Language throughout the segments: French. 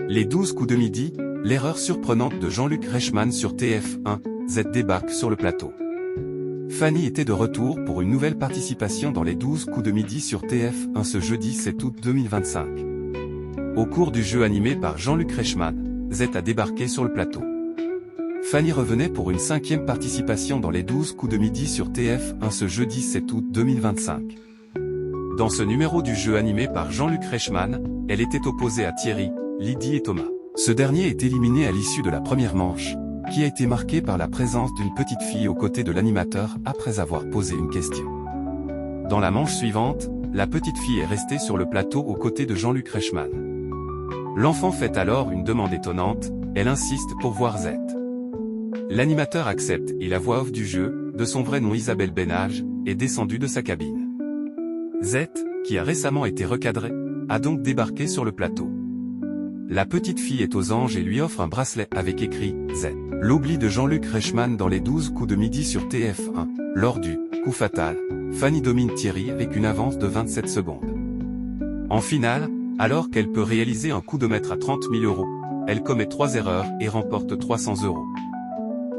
Les 12 coups de midi, l'erreur surprenante de Jean-Luc Reichmann sur TF1, Z débarque sur le plateau. Fanny était de retour pour une nouvelle participation dans les 12 coups de midi sur TF1 ce jeudi 7 août 2025. Au cours du jeu animé par Jean-Luc Reichmann, Z a débarqué sur le plateau. Fanny revenait pour une 5e participation dans les 12 coups de midi sur TF1 ce jeudi 7 août 2025. Dans ce numéro du jeu animé par Jean-Luc Reichmann, elle était opposée à Thierry, Lydie et Thomas. Ce dernier est éliminé à l'issue de la première manche, qui a été marquée par la présence d'une petite fille aux côtés de l'animateur après avoir posé une question. Dans la manche suivante, la petite fille est restée sur le plateau aux côtés de Jean-Luc Reichmann. L'enfant fait alors une demande étonnante, elle insiste pour voir Z. L'animateur accepte et la voix off du jeu, de son vrai nom Isabelle Benage, est descendue de sa cabine. Z, qui a récemment été recadrée, a donc débarqué sur le plateau. La petite fille est aux anges et lui offre un bracelet avec écrit « Z ». L'oubli de Jean-Luc Reichmann dans les 12 coups de midi sur TF1, lors du « coup fatal », Fanny domine Thierry avec une avance de 27 secondes. En finale, alors qu'elle peut réaliser un coup de maître à 30 000 €, elle commet 3 erreurs et remporte 300 €.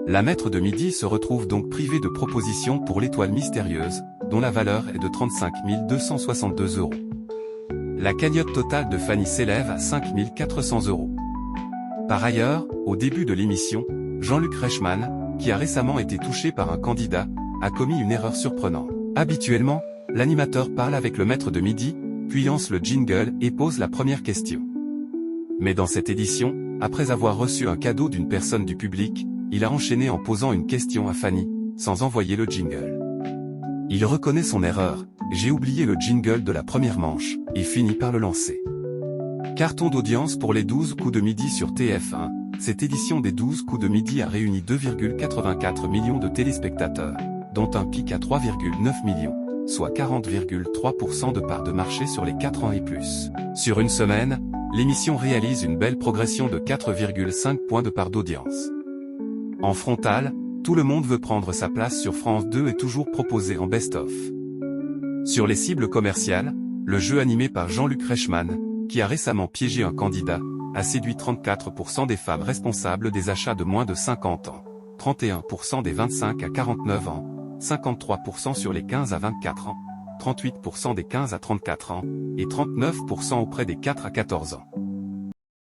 La maître de midi se retrouve donc privée de propositions pour l'étoile mystérieuse, dont la valeur est de 35 262 €. La cagnotte totale de Fanny s'élève à 5 400 €. Par ailleurs, au début de l'émission, Jean-Luc Reichmann, qui a récemment été touché par un candidat, a commis une erreur surprenante. Habituellement, l'animateur parle avec le maître de midi, puis lance le jingle et pose la première question. Mais dans cette édition, après avoir reçu un cadeau d'une personne du public, il a enchaîné en posant une question à Fanny, sans envoyer le jingle. Il reconnaît son erreur, j'ai oublié le jingle de la première manche, et finit par le lancer. Carton d'audience pour les 12 coups de midi sur TF1, cette édition des 12 coups de midi a réuni 2,84 millions de téléspectateurs, dont un pic à 3,9 millions, soit 40,3% de part de marché sur les 4 ans et plus. Sur une semaine, l'émission réalise une belle progression de 4,5 points de part d'audience. En frontal, Tout le monde veut prendre sa place sur France 2 est toujours proposé en best-of. Sur les cibles commerciales, le jeu animé par Jean-Luc Reichmann, qui a récemment piégé un candidat, a séduit 34% des femmes responsables des achats de moins de 50 ans, 31% des 25 à 49 ans, 53% sur les 15 à 24 ans, 38% des 15 à 34 ans, et 39% auprès des 4 à 14 ans.